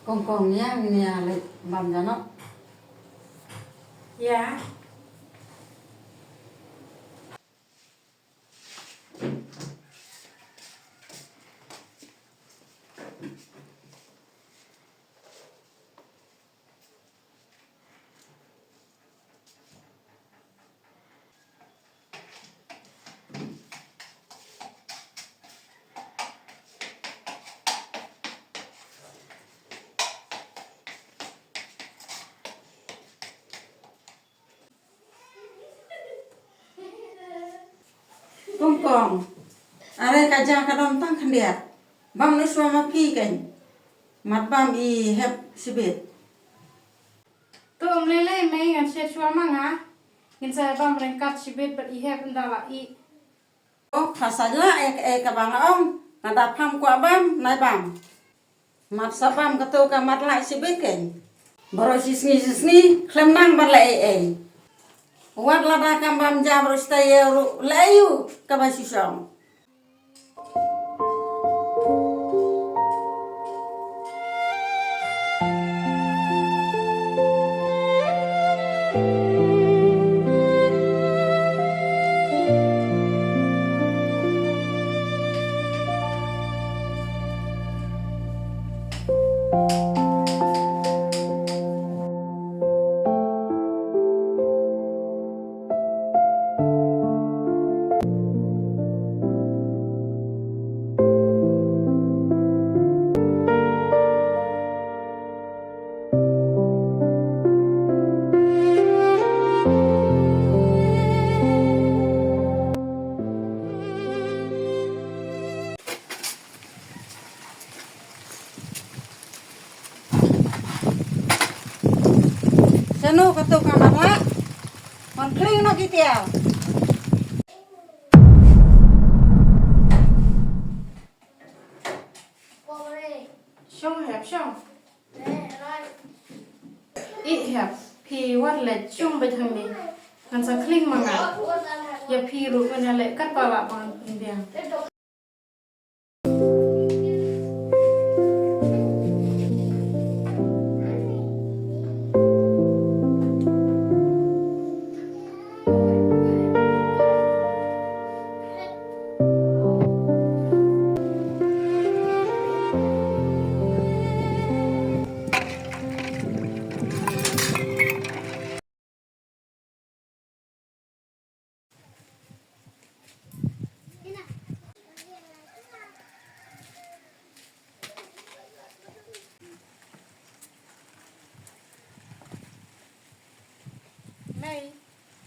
Kongkongnya ini alik bam jano. Ya. Kongkong. Are kajang kadon tang kandiat. Bam ni suama pi kan. Mat bam I heb sibit. Tu lele mai ngan se chua manga. Ngin sa bam rengkat sibet bat I have ndala I. Oh khasajla ka bang ong. Nada pham kwa bam nai bam. Mat sa bam ka tu ka mat lai sibit kan. Baro sisni klem nang ban lai Wat lada kam bam jam rostay layu ka ba sisong. Sano ka to ka mama? Mon kling no kitiao. Shong hẹp shong. I hẹp pi wat le chungไปทางนี้มันจะคลิ้งมาไงอย่าพีรู้มันอะไรกัดปลาบางเดียง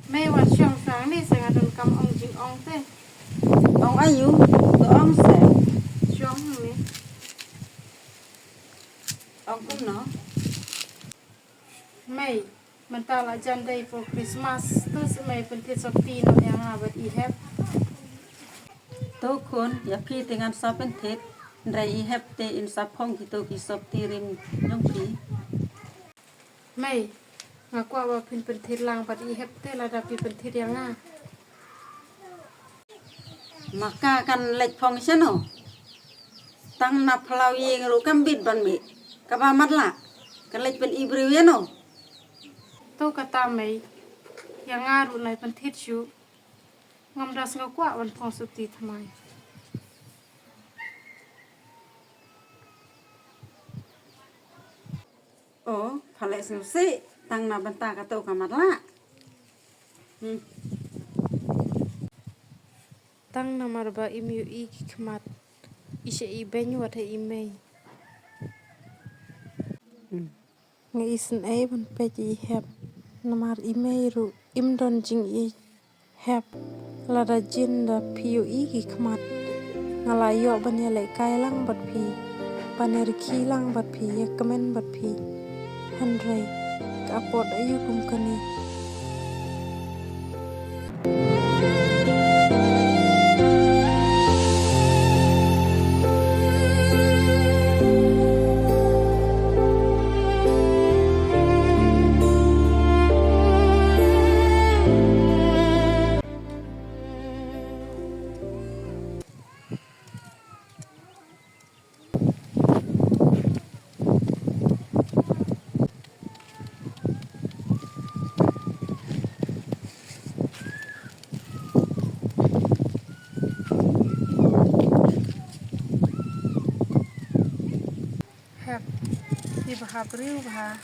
Mày vật trường sáng đi sẽ ngặt cầm ông chính ông thế Ong ayu to ong se. trường hả Ong kun no. mày mình ta là dần đây for Christmas tu sẽ mày phân thiết sắp tin nó yang à vật I have To kun ya pi dengan sapen tet. Ndai I heb te in sapong kito ki sop tiring nyong pi. mày ngà qua vào phân thiết lang vật I have thế là đạp phân thiết yang à Maka kan lek phong sano. Tang na plau yeng ru kam bit ban mi. Ka ba mat la. Kan lek pen ibriu ya no. tu kata mày yang à ru này phân thiết chú ngâm das ngà qua văn phong sụt tì tham ai Oh, phale susi tang na banta ka to ka mat la. tăng namar ba imiu I kmat ishe I benyu wat I mei nge isen ai ban pe I have namar I mei ru im don jing I have la da jin da piu I ki kmat ngala yo ban ya le kai lang bat pi paner ki lang bat pi ya kemen bat pi handrai ka pot ayu kum kani bahab riu bah.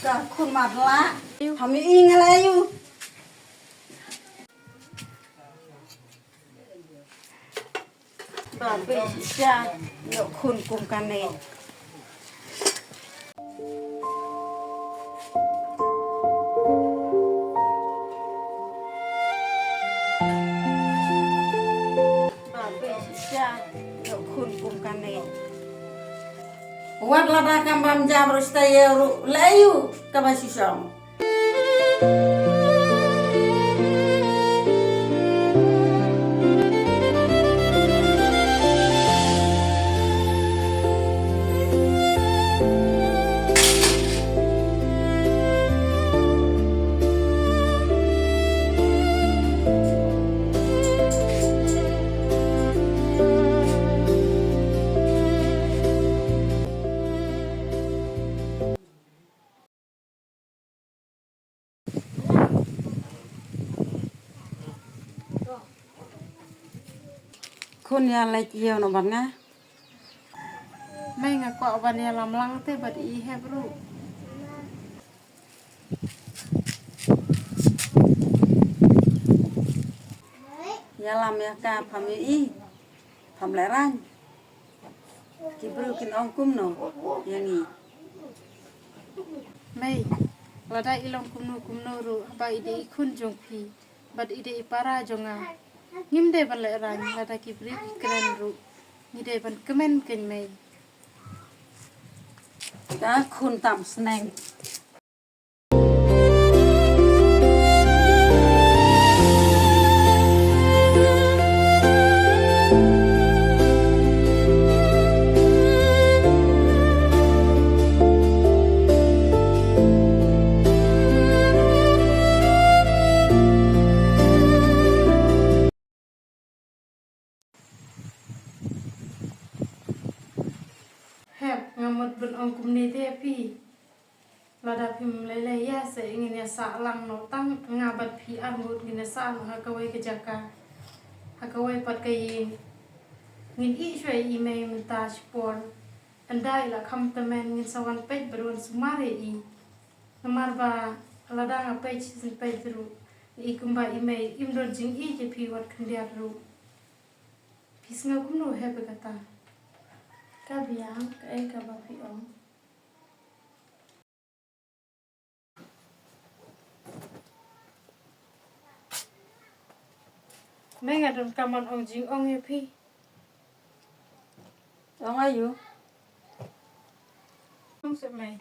Kau kun matla. Kami ingat ayu. Babe siya yo kun kum kane. Babe siya yo kun kum kane. Wat lada kambam jam rustayeru layu kabasisam. Kun ya lai chiều nó bắn nga. Mai nga ko ban ya lam lang te bad I have ru. Ya lam ya ka pham y pham lại ran. Ki bru kin ong kum no yang i. Mai lada ilong kumno ru ba ide ikun jong phi bad ide ipara jonga. Ngim de ban le ran lada ki bri kren ru. Ni de ban kemen ken mai. Ka kun tam sneng. Hep ngamot ben ong kumni te pi. Lada pim lele ya se ingin ya sa lang no tang ngabat pi armut ngin sa no hakawai ke jaka. Hakawai pat kayin. Ngin I shwai email minta spor. Andai la kam temen ngin sawan pej berun sumare I. Namar ba lada nga pej sin pej beru. I kumba email imdon jing I je pi wat kendiar ru. Pis ngagum no hebe kata. Kabiang kae kabapi ong. Mai ngadon kaman ong jing ong ye pi. Ong ayu. Ong se mai.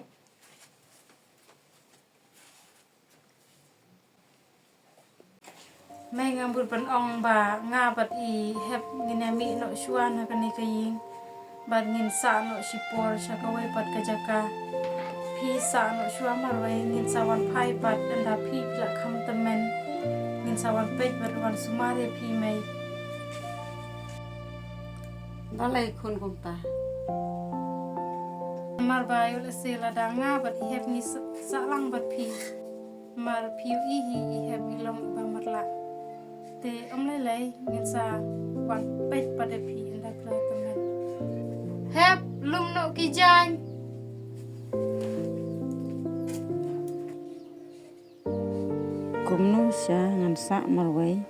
Mai ngambur ban ong ba ngabat I hep nginami no shuan hakani kaying. Bad ngin sa no sipor siya kaway pat kajaka. Pi sa no shuan marway ngin sawan pai pat anda pi pila kam temen. Ngin sawan pej berwan sumare pi mai. Dalai kun kum ta. Mar bayo le se la danga bat I hep ni sa lang bat pi. Mar piu I hep ilong ba marla. Te om lele ngin sa wan pej pada pi anda pila temen. Hep lum no kijan. Ko kumnu sia ngan sa marway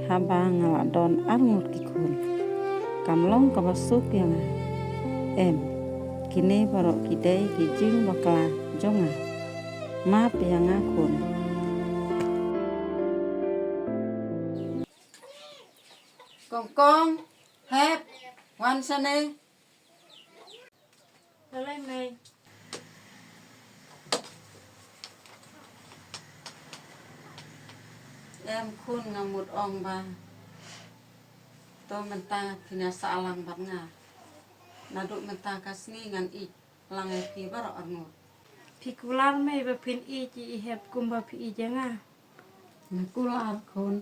haba ngaladon arngut kikun kamlong kabasuk yang kini barok kidai kijing bakla jonga map yang akun kong hep wan sane Lalai mai. em khun ngamut ong ba to menta kina salang bat nga naduk menta kasni ngan ik langai pi bar arngut Pikular mai ba pin i ji hep kumba pi i janga. nakular khun